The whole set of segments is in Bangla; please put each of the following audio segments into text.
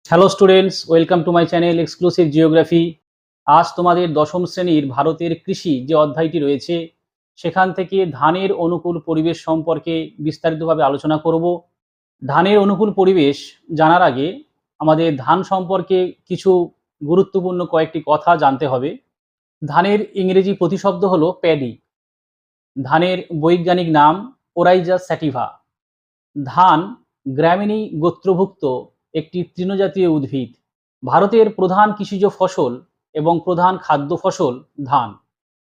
Hello students, welcome to my channel exclusive geography. আজ তোমাদের দশম শ্রেণীর ভারতের কৃষি যে অধ্যায়টি রয়েছে সেখান থেকে ধানের অনুকূল পরিবেশ সম্পর্কে বিস্তারিতভাবে আলোচনা করব। ধানের অনুকূল পরিবেশ জানার আগে আমাদের ধান সম্পর্কে কিছু গুরুত্বপূর্ণ কয়েকটি কথা জানতে হবে। ধানের ইংরেজি প্রতিশব্দ হলো প্যাডি। ধানের বৈজ্ঞানিক নাম ওরাইজা স্যাটিভা। ধান গ্রামিনী গোত্রভুক্ত একটি তৃণজাতীয় উদ্ভিদ। ভারতের প্রধান কৃষিজ ফসল এবং প্রধান খাদ্য ফসল ধান।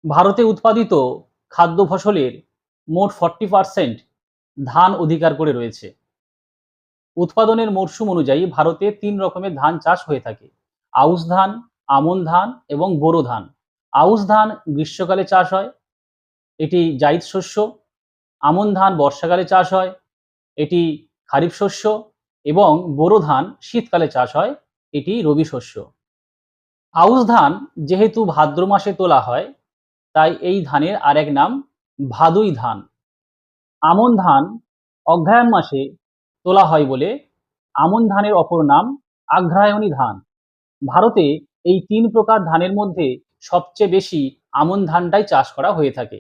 ভারতে উৎপাদিত খাদ্য ফসলের মোট 40% ধান অধিকার করে রয়েছে। উৎপাদনের মরশুম অনুযায়ী ভারতে 3 রকমের ধান চাষ হয়ে থাকে: আউশ ধান, আমন ধান এবং বোরো ধান। আউশ ধান গ্রীষ্মকালে চাষ হয়, এটি জায়িদ শস্য। আমন ধান বর্ষাকালে চাষ হয়, এটি খারিফ শস্য। এবং বোরো ধান শীতকালে চাষ হয়, এটি রবি শস্য। আউশ ধান যেহেতু ভাদ্র মাসে তোলা হয় তাই এই ধানের আরেক নাম ভাদুই ধান। আমন ধান অগ্রহায়ণ মাসে তোলা হয় বলে আমন ধানের অপর নাম আঘ্রায়ণী ধান। ভারতে এই 3 প্রকার ধানের মধ্যে সবচেয়ে বেশি আমন ধানটাই চাষ করা হয়ে থাকে।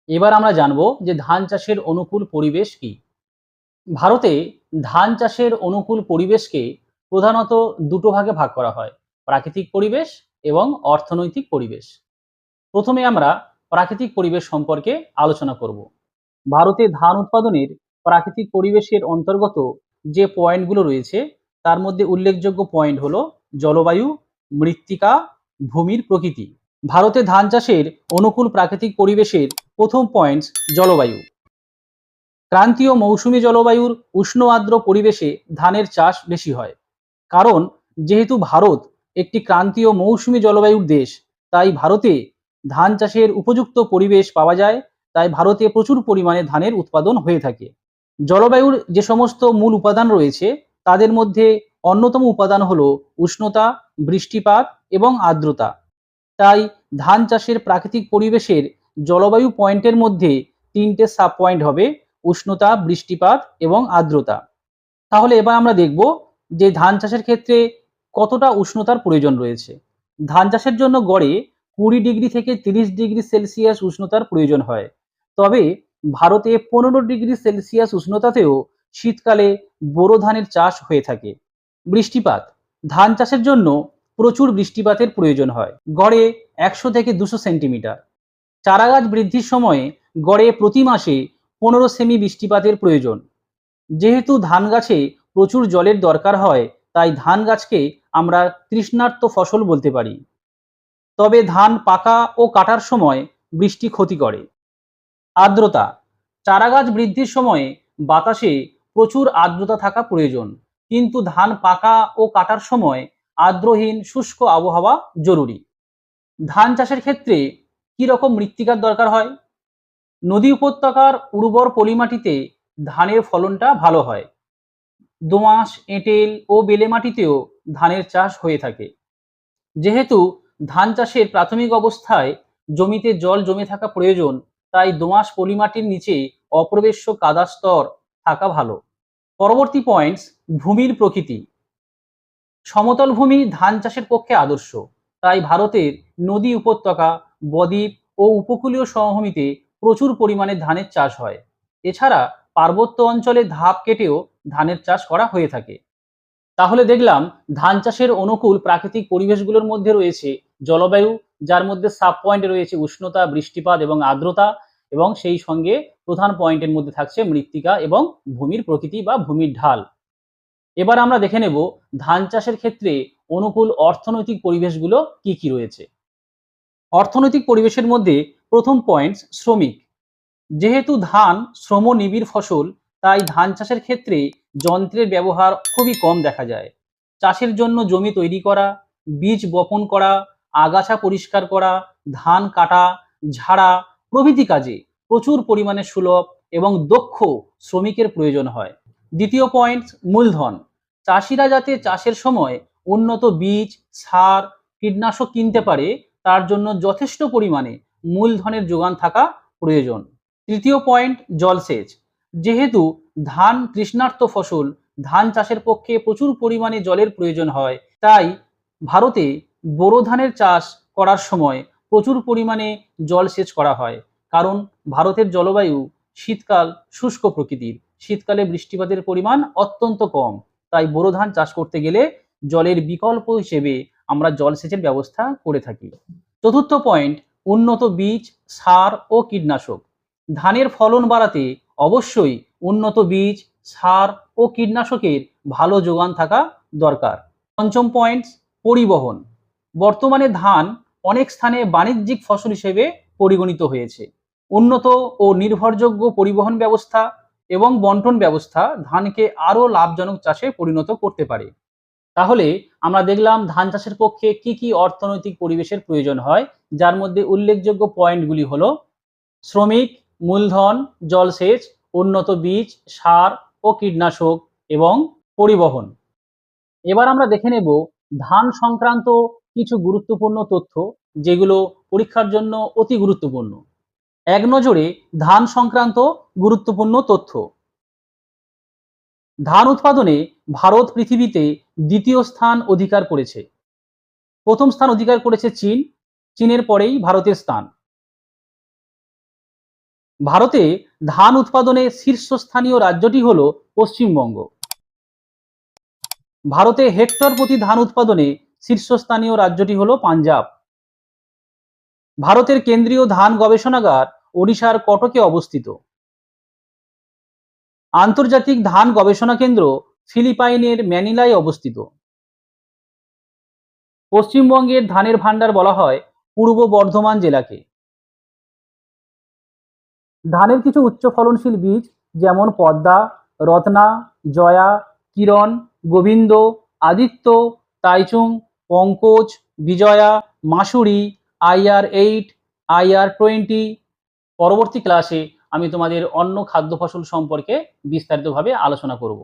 এবার আমরা জানবো যে ধান চাষের অনুকূল পরিবেশ কি। ভারতে ধান চাষের অনুকূল পরিবেশকে প্রধানত দুটো ভাগে ভাগ করা হয়: প্রাকৃতিক পরিবেশ এবং অর্থনৈতিক পরিবেশ। প্রথমে আমরা প্রাকৃতিক পরিবেশ সম্পর্কে আলোচনা করব। ভারতে ধান উৎপাদনের প্রাকৃতিক পরিবেশের অন্তর্গত যে পয়েন্টগুলো রয়েছে তার মধ্যে উল্লেখযোগ্য পয়েন্ট হলো জলবায়ু, মৃত্তিকা, ভূমির প্রকৃতি। ভারতে ধান চাষের অনুকূল প্রাকৃতিক পরিবেশের প্রথম পয়েন্ট জলবায়ু। ক্রান্তীয় মৌসুমী জলবায়ুর উষ্ণ আর্দ্র পরিবেশে ধানের চাষ বেশি হয়। কারণ যেহেতু ভারত একটি ক্রান্তীয় মৌসুমী জলবায়ুর দেশ, তাই ভারতে ধান চাষের উপযুক্ত পরিবেশ পাওয়া যায়। তাই ভারতে প্রচুর পরিমাণে ধানের উৎপাদন হয়ে থাকে। জলবায়ুর যে সমস্ত মূল উপাদান রয়েছে তাদের মধ্যে অন্যতম উপাদান হলো উষ্ণতা, বৃষ্টিপাত এবং আর্দ্রতা। তাই ধান চাষের প্রাকৃতিক পরিবেশের জলবায়ু পয়েন্টের মধ্যে 3টে সাব পয়েন্ট হবে: উষ্ণতা, বৃষ্টিপাত এবং আর্দ্রতা। তাহলে এবার আমরা দেখব যে ধান চাষের ক্ষেত্রে কতটা উষ্ণতার প্রয়োজন রয়েছে। ধান চাষের জন্য গড়ে 20 ডিগ্রি থেকে 30 ডিগ্রি সেলসিয়াস উষ্ণতার প্রয়োজন হয়। তবে ভারতে 15 ডিগ্রি সেলসিয়াস উষ্ণতাতেও শীতকালে বোরো ধানের চাষ হয়ে থাকে। বৃষ্টিপাত, ধান চাষের জন্য প্রচুর বৃষ্টিপাতের প্রয়োজন হয়, গড়ে 100 থেকে 200 সেন্টিমিটার। চারাগাছ বৃদ্ধির সময়ে গড়ে প্রতি মাসে 15 সেমি বৃষ্টিপাতের প্রয়োজন। যেহেতু ধান গাছে প্রচুর জলের দরকার হয় তাই ধান গাছকে আমরা তৃষ্ণার্ত ফসল বলতে পারি। তবে ধান পাকা ও কাটার সময় বৃষ্টি ক্ষতি করে। আর্দ্রতা, চারাগাছ বৃদ্ধির সময়ে বাতাসে প্রচুর আর্দ্রতা থাকা প্রয়োজন, কিন্তু ধান পাকা ও কাটার সময় আর্দ্রহীন শুষ্ক আবহাওয়া জরুরি। ধান চাষের ক্ষেত্রে কি রকম মৃত্তিকার দরকার হয়? নদী উপত্যকার উর্বর পলিমাটিতে ধানের ফলনটা ভালো হয়। দোআঁশ, এঁটেল ও বেলে মাটিতেও ধানের চাষ হয়ে থাকে। যেহেতু ধান চাষের প্রাথমিক অবস্থায় জমিতে জল জমে থাকা প্রয়োজন, তাই দোআঁশ পলিমাটির নিচে অপ্রবেশ্য কাদা স্তর থাকা ভালো। পরবর্তী পয়েন্টস, ভূমির প্রকৃতি। সমতল ভূমি ধান চাষের পক্ষে আদর্শ, তাই ভারতের নদী উপত্যকা, বদ্বীপ ও উপকূলীয় সমভূমিতে প্রচুর পরিমাণে ধানের চাষ হয়। এছাড়া পার্বত্য অঞ্চলে ধাপ কেটেও ধানের চাষ করা হয়ে থাকে। তাহলে দেখলাম ধান চাষের অনুকূল প্রাকৃতিক পরিবেশগুলোর মধ্যে রয়েছে জলবায়ু, যার মধ্যে সাব পয়েন্টে রয়েছে উষ্ণতা, বৃষ্টিপাত এবং আর্দ্রতা, এবং সেই সঙ্গে প্রধান পয়েন্টের মধ্যে থাকছে মৃত্তিকা এবং ভূমির প্রকৃতি বা ভূমির ঢাল। এবার আমরা দেখে নেব ধান চাষের ক্ষেত্রে অনুকূল অর্থনৈতিক পরিবেশগুলো কি কি রয়েছে। অর্থনৈতিক পরিবেশের মধ্যে প্রথম পয়েন্ট শ্রমিক। যেহেতু ধান শ্রমনিবিড় ফসল, তাই ধান চাষের ক্ষেত্রে যন্ত্রের ব্যবহার খুবই কম দেখা যায়। চাষের জন্য জমি তৈরি করা, বীজ বপন করা, আগাছা পরিষ্কার করা, ধান কাটা, ঝাড়া প্রভৃতি কাজে প্রচুর পরিমাণে সুলভ এবং দক্ষ শ্রমিকের প্রয়োজন হয়। দ্বিতীয় পয়েন্ট, মূলধন। চাষিরা যাতে চাষের সময় উন্নত বীজ, সার, কীটনাশক কিনতে পারে তার জন্য যথেষ্ট পরিমাণে মূলধনের যোগান থাকা প্রয়োজন। তৃতীয় পয়েন্ট, জলসেচ। যেহেতু ধান তৃষ্ণার্ত ফসল, ধান চাষের পক্ষে প্রচুর পরিমাণে জলের প্রয়োজন হয়। তাই ভারতে বোরো ধানের চাষ করার সময় প্রচুর পরিমাণে জলসেচ করা হয়। কারণ ভারতের জলবায়ু শীতকাল শুষ্ক প্রকৃতির। শীতকালে বৃষ্টিপাতের পরিমাণ অত্যন্ত কম। তাই বোরো ধান চাষ করতে গেলে জলের বিকল্প হিসেবে আমরা জলসেচের ব্যবস্থা করে থাকি। চতুর্থ পয়েন্ট, উন্নত বীজ, সার ও কীটনাশক। ধানের ফলন বাড়াতে অবশ্যই উন্নত বীজ, সার ও কীটনাশকের ভালো যোগান থাকা দরকার। পঞ্চম পয়েন্ট, পরিবহন। বর্তমানে ধান অনেক স্থানে বাণিজ্যিক ফসল হিসেবে পরিগণিত হয়েছে। উন্নত ও নির্ভরযোগ্য পরিবহন ব্যবস্থা এবং বন্টন ব্যবস্থা ধানকে আরও লাভজনক চাষে পরিণত করতে পারে। তাহলে আমরা দেখলাম ধান চাষের পক্ষে কি কি অর্থনৈতিক পরিবেশের প্রয়োজন হয়, যার মধ্যে উল্লেখযোগ্য পয়েন্টগুলি হলো শ্রমিক, মূলধন, জলসেচ, উন্নত বীজ, সার ও কীটনাশক এবং পরিবহন। এবার আমরা দেখে নেব ধান সংক্রান্ত কিছু গুরুত্বপূর্ণ তথ্য, যেগুলো পরীক্ষার জন্য অতি গুরুত্বপূর্ণ। এক নজরে ধান সংক্রান্ত গুরুত্বপূর্ণ তথ্য। ধান উৎপাদনে ভারত পৃথিবীতে দ্বিতীয় স্থান অধিকার করেছে। প্রথম স্থান অধিকার করেছে চীন, চীনের পরেই ভারতের স্থান। ভারতে ধান উৎপাদনে শীর্ষস্থানীয় রাজ্যটি হলো পশ্চিমবঙ্গ। ভারতে হেক্টর প্রতি ধান উৎপাদনে শীর্ষস্থানীয় রাজ্যটি হলো পাঞ্জাব। ভারতের কেন্দ্রীয় ধান গবেষণাগার ওড়িশার কটকে অবস্থিত। আন্তর্জাতিক ধান গবেষণা কেন্দ্র ফিলিপাইনের ম্যানিলায় অবস্থিত। পশ্চিমবঙ্গের ধানের ভান্ডার বলা হয় পূর্ব বর্ধমান জেলাকে। ধানের কিছু উচ্চ ফলনশীল বীজ যেমন পদ্মা, রত্না, জয়া, কিরণ, গোবিন্দ, আদিত্য, টাইচুং, পঙ্কজ, বিজয়া, মাসুরি, IR8, IR20। পরবর্তী ক্লাসে আমি তোমাদের অন্য খাদ্য ফসল সম্পর্কে বিস্তারিতভাবে আলোচনা করব।